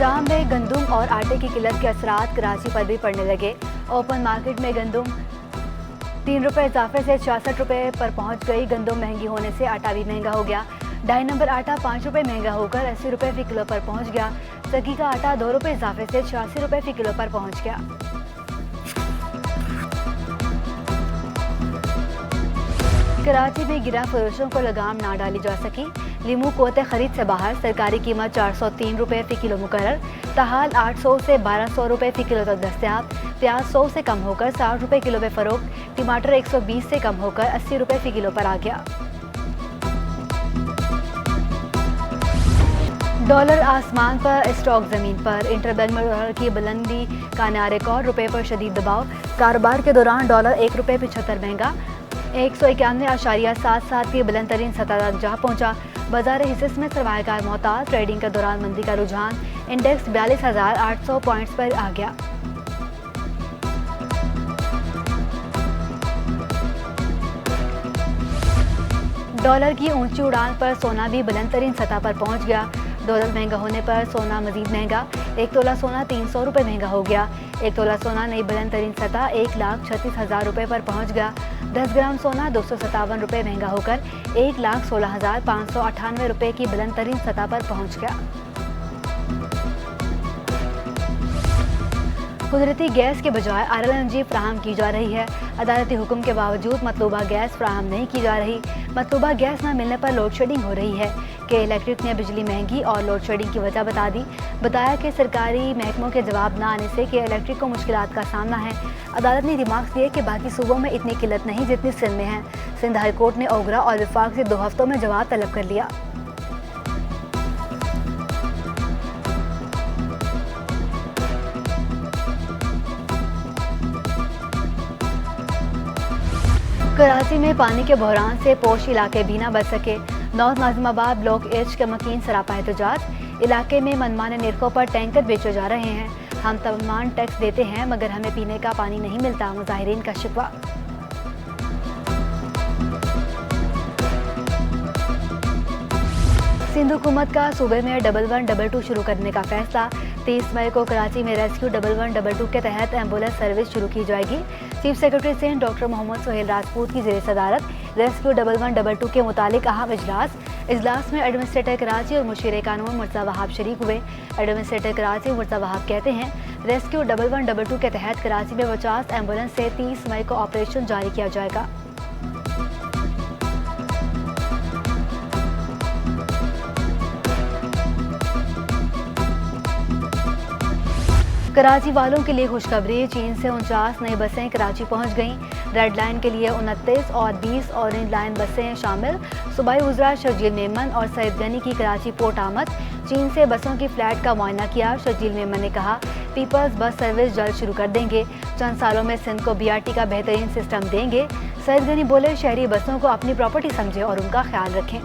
निज़ाम में गंदम और आटे की किल्लत के असरात कराची पर भी पड़ने लगे। ओपन मार्केट में गंदम 3 रुपये इजाफे से 66 रुपये पर पहुंच गई। गंदम महंगी होने से आटा भी महंगा हो गया। 2.5 नंबर आटा 5 रुपये महंगा होकर 80 रुपये फ़ी किलो पर पहुंच गया। सगी का आटा 2 रुपये इजाफे से 86 रुपये फ़ी किलो पर पहुंच गया। कराची में गिरा फरोशों को लगाम ना डाली जा सकी। लीमू कोते खरीद से बाहर, सरकारी कीमत 403 रुपये फ़ी किलो मुकर्रर, ताहाल 800 से 1200 रुपये फ़ी किलो तक दस्तयाब। प्याज 100 से कम होकर 60 रुपये किलो में फ़रोख्त। टमाटर 120 से कम होकर 80 रुपये फ़ी किलो पर आ गया। डॉलर आसमान पर, स्टॉक जमीन पर। इंटरबैंक में डॉलर की बुलंदी का नया रिकॉर्ड, रुपये पर शदीद दबाव। कारोबार के दौरान डॉलर 1 रुपये 75 महंगा 191.77 की बुलंद तरीन सतह तक जा पहुंचा। बाजार हिस्स में सरमायाकार मोहतात। ट्रेडिंग के दौरान मंदी का रुझान, इंडेक्स 42,800 पॉइंट्स पर आ गया। डॉलर की ऊंची उड़ान पर सोना भी बुलंद तरीन सतह पर पहुंच गया। डॉलर महंगा होने पर सोना मजीद महंगा, 1 तोला सोना 300 रुपये महंगा हो गया। 1 तोला सोना नई बुलंद तरीन सतह 1,36,000 रुपये पर पहुंच गया। 10 ग्राम सोना 257 रुपये महंगा होकर 1,16,598 रुपये की बुलंद तरीन सतह पर पहुंच गया। कुदरती गैस के बजाय RLNG फ्राहम की जा रही है। अदालती हुक्म के बावजूद मतलूबा गैस फ्राहम नहीं की जा रही। मतलूबा गैस न मिलने पर लोड शेडिंग हो रही है। के इलेक्ट्रिक ने बिजली महंगी और लोड शेडिंग की वजह बता दी। बताया कि सरकारी महकमों के जवाब न आने से के इलेक्ट्रिक को मुश्किलात का सामना है। अदालत ने रिमार्क्स दिए कि बाकी सूबों में इतनी किल्लत नहीं जितनी सिंध में है। सिंध हाई कोर्ट ने ओगरा और विफाक से 2 हफ्तों में जवाब तलब कर लिया। कराची में पानी के बहरान से पोश इलाके भी न बच सके। नॉर्थ नाजिमाबाद ब्लॉक एच के मकीन सरापा एहतजाज। इलाके में मनमाने निरखों पर टैंकर बेचे जा रहे हैं। हम तमाम टैक्स देते हैं मगर हमें पीने का पानी नहीं मिलता, मुजाहिरीन का शिकवा। सिंध हुकूमत का सूबे में 1122 शुरू करने का फैसला। 30 मई को कराची में रेस्क्यू 1122 के तहत एम्बुलेंस सर्विस शुरू की जाएगी। Chief secretary Sindh doctor Mohammad Sohail Rajput की ज़ेर सदारत रेस्क्यू 1122 के मुतालिक अहम इजलास में एडमिनिस्ट्रेटर कराची और मुशीर कानून मुर्तज़ा वहाब शरीक हुए। एडमिनिस्ट्रेटर कराची मुर्तज़ा वहाब कहते हैं रेस्क्यू 1122 के तहत कराची में 50 एम्बुलेंस से 30 मई को ऑपरेशन जारी किया जाएगा। कराची वालों के लिए खुशखबरी, चीन से 49 नई बसें कराची पहुंच गईं। रेड लाइन के लिए 29 और 20 ऑरेंज लाइन बसें शामिल। सूबाई वज़रा शर्जील मेमन और सईद गनी की कराची पोर्ट आमद। चीन से बसों की फ्लैट का मुआयना किया। शर्जील मेमन ने कहा पीपल्स बस सर्विस जल्द शुरू कर देंगे। चंद सालों में सिंध को BRT का बेहतरीन सिस्टम देंगे। सईद गनी बोले शहरी बसों को अपनी प्रॉपर्टी समझें और उनका ख्याल रखें।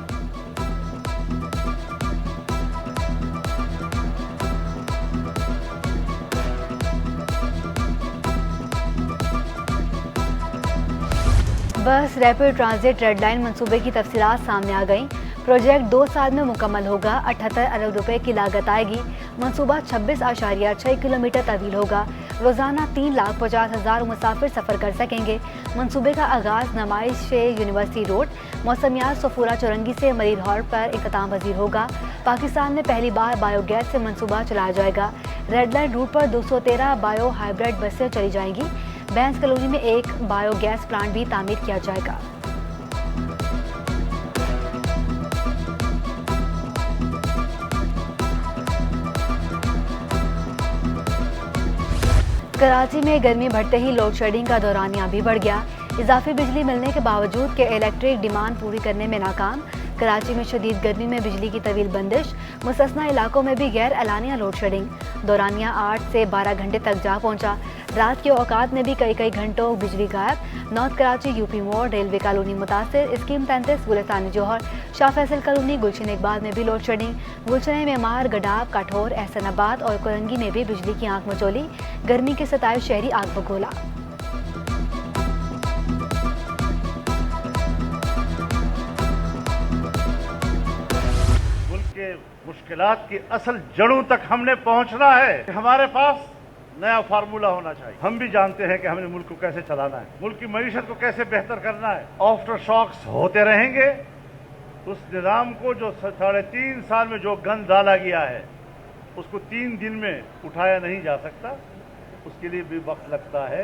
बस रैपिड ट्रांजिट रेड लाइन मंसूबे की तफसीलात सामने आ गईं। प्रोजेक्ट 2 साल में मुकम्मल होगा। 78 अरब रुपए की लागत आएगी। मंसूबा 26.6 किलोमीटर तवील होगा। रोज़ाना 3,50,000 मुसाफिर सफ़र कर सकेंगे। मंसूबे का आगाज़ नुमाइश से यूनिवर्सिटी रोड, मौसमियात सफूरा चौरंगी से मरीद हॉल पर इख्तिताम पजीर होगा। पाकिस्तान में पहली बार बायोगैस से मंसूबा चलाया जाएगा। रेड लाइन रूट पर 213 बायो हाइब्रिड बसें चली जाएंगी। बैंस कॉलोनी में एक बायोगैस प्लांट भी तामीर किया जाएगा। कराची में गर्मी बढ़ते ही लोड शेडिंग का दौरानिया भी बढ़ गया। इजाफी बिजली मिलने के बावजूद के इलेक्ट्रिक डिमांड पूरी करने में नाकाम। कराची में शदीद गर्मी में बिजली की तवील बंदिश। मुस्तस्ना इलाकों में भी गैर एलानिया लोड शेडिंग। दौरानिया 8 से 12 घंटे तक जा पहुंचा। रात के औकात में भी कई घंटों बिजली गायब। नॉर्थ कराची यूपी मोड़, रेलवे कॉलोनी मुतासिर। स्कीम 33, गुलिस्तानी जौहर, शाह फैसल कॉलोनी, गुलशन इकबाल में भी लोड शेडिंग। गुलशन मेमार, गडाब, काठौर, एहसनाबाद और कोरंगी में भी बिजली की आंख मचोली। गर्मी के 27 शहरी आग बगोला। के मुश्किलात की असल जड़ों तक हमने पहुंचना है। हमारे पास नया फार्मूला होना चाहिए। हम भी जानते हैं कि हमें मुल्क को कैसे चलाना है, मुल्क की मईशत को कैसे बेहतर करना है। आफ्टर शॉक्स होते रहेंगे। उस निज़ाम को जो 3.5 साल में जो गंद डाला गया है उसको 3 दिन में उठाया नहीं जा सकता, उसके लिए भी वक्त लगता है।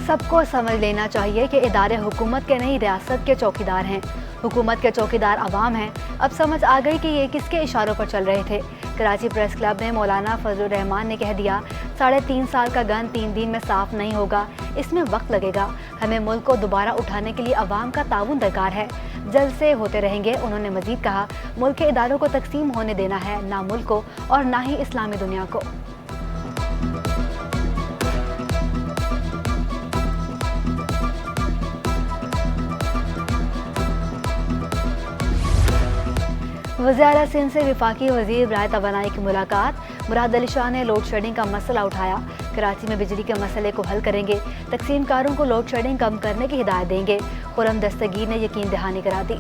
सबको समझ लेना चाहिए कि इदारे हुकूमत के नहीं रियासत के चौकीदार हैं। हुकूमत के चौकीदार अवाम हैं। अब समझ आ गई कि ये किसके इशारों पर चल रहे थे। कराची प्रेस क्लब में मौलाना फजलुर रहमान ने कह दिया, 3.5 साल का गन 3 दिन में साफ नहीं होगा, इसमें वक्त लगेगा। हमें मुल्क को दोबारा उठाने के लिए अवाम का ताउन दरकार है। जल्द से होते रहेंगे। उन्होंने मजीद कहा, मुल्क के इदारों को तकसीम होने देना है, ना मुल्क को और ना ही इस्लामी दुनिया को। वज़ीर सिंध से वफाकी वज़ीर बराए तवानाई की मुलाकात। मुराद अली शाह ने लोड शेडिंग का मसला उठाया। कराची में बिजली के मसले को हल करेंगे। तकसीमकारों को लोड शेडिंग कम करने की हिदायत देंगे। खुरम दस्तगीर ने यकीन दहानी करा दी।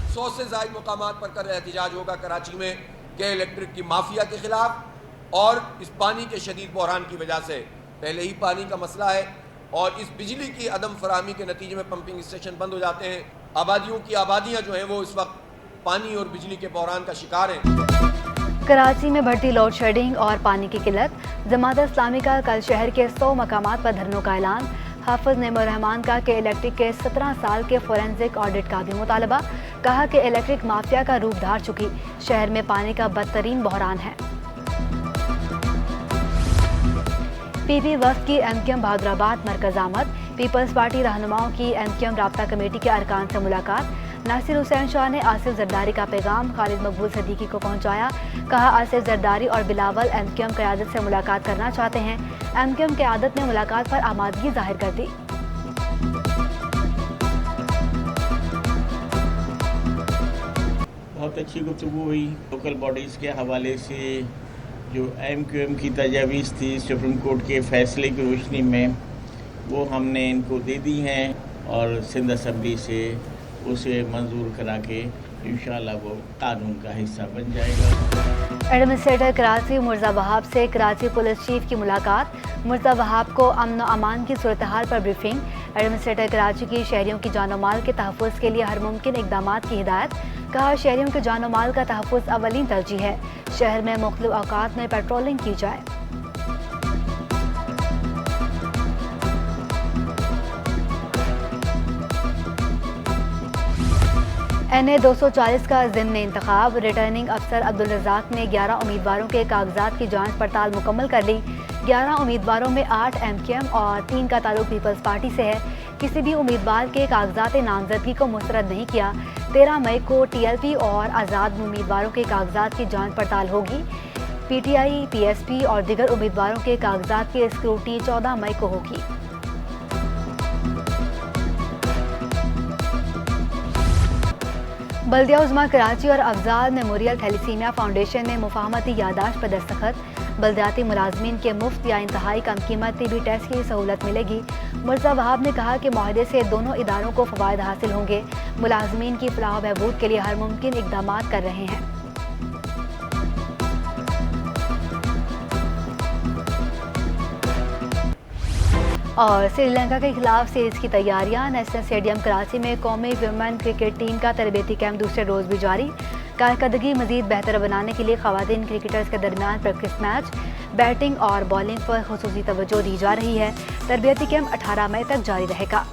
100 से ज़ायद मुकामात पर कर एहतजाज होगा कराची में के इलेक्ट्रिक की माफिया के खिलाफ और इस पानी के शदीद बहरान की वजह से। पहले ही पानी का मसला है और इस बिजली की अदम फराहमी के नतीजे में पंपिंग स्टेशन बंद हो जाते हैं। आबादियों की आबादियाँ जो हैं वो इस वक्त पानी और बिजली के बहरान का शिकार हैं। कराची में बढ़ती लोड शेडिंग और पानी की किल्लत। जमात इस्लामी का कल शहर के 100 मकामात पर धरनों का ऐलान। हाफिज नेमुर रहमान का कि इलेक्ट्रिक के 17 साल के फोरेंसिक ऑडिट का भी मुतालबा। कहा कि इलेक्ट्रिक माफिया का रूप धार चुकी शहर में पानी का बदतरीन बहरान है। पीपी वफ्द की एमक्यूएम बहादुराबाद मरकज आमद। पीपल्स पार्टी रहनुमाओं की एमक्यूएम राब्ता कमेटी के अरकान से मुलाकात। नासिर हुसैन शाह ने आसिफ जरदारी का पैगाम खालिद मकबूल सदीकी को पहुंचाया। कहा, आसिफ जरदारी और बिलावल एमक्यूएम क़यादत से मुलाकात करना चाहते हैं। एमक्यूएम क़यादत ने मुलाकात पर आमादगी जाहिर कर दी। बहुत अच्छी गुफ्तगू हुई। लोकल बॉडीज़ के हवाले से जो एमक्यूएम की तजावीज़ थी सुप्रीम कोर्ट के फैसले की रोशनी में, वो हमने इनको दे दी हैं और सिंध असम्बली से उसे मंजूर करा के इंशाअल्लाह वो कानून का हिस्सा बन जाएगा। एडमिनिस्ट्रेटर कराची मुर्जा वहाब से कराची पुलिस चीफ की मुलाकात। मुर्जा वहाब को अमन व अमान की सूरत हाल पर ब्रीफिंग। एडमिनिस्ट्रेटर कराची की शहरियों की जान माल के तहफ़्फ़ुज़ के लिए हर मुमकिन इक़दाम की हिदायत। कहा, शहरियों के जान माल का तहफ़्फ़ुज़ अवलीन तरजीह है। शहर में मुख्तलिफ औक़ात में पेट्रोलिंग की जाए। NA 240 का ज़िम्नी इंतखाब। रिटर्निंग अफसर अब्दुल रज़ाक ने 11 उम्मीदवारों के कागजात की जांच पड़ताल मुकम्मल कर ली। 11 उम्मीदवारों में 8 एमक्यूएम और 3 का ताल्लुक पीपल्स पार्टी से है। किसी भी उम्मीदवार के कागजात नामजदगी को मुस्तरद नहीं किया। 13 मई को TLP और आज़ाद उम्मीदवारों के कागजात की जांच पड़ताल होगी। PTI, PSP और दीगर उम्मीदवारों के कागजात की स्क्रूटी 14 मई को होगी। बल्दिया उज़्मा कराची और अफजाल मेमोरियल थैलीसीमिया फाउंडेशन ने मुफाहमती यादाश्त पर दस्तखत। बल्दियाती मुलाजमीन के मुफ्त या इंतहाई कम कीमत TB टेस्ट की सहूलत मिलेगी। मुर्जा वहाब ने कहा कि मुआहदे से दोनों इदारों को फ़वायद हासिल होंगे। मुलाजमीन की फलाह बहबूद के लिए हर मुमकिन इक़दाम कर रहे हैं। और श्रीलंका के खिलाफ सीरीज की तैयारियां। नेशनल स्टेडियम कराची में कौमी वुमेन क्रिकेट टीम का तरबेती कैंप दूसरे रोज़ भी जारी। कारकर्दगी मज़ीद बेहतर बनाने के लिए ख़वातीन क्रिकेटर्स के दरमियान प्रैक्टिस मैच, बैटिंग और बॉलिंग पर खुसूसी तवज्जो दी जा रही है। तरबियती कैंप 18 मई तक जारी रहेगा।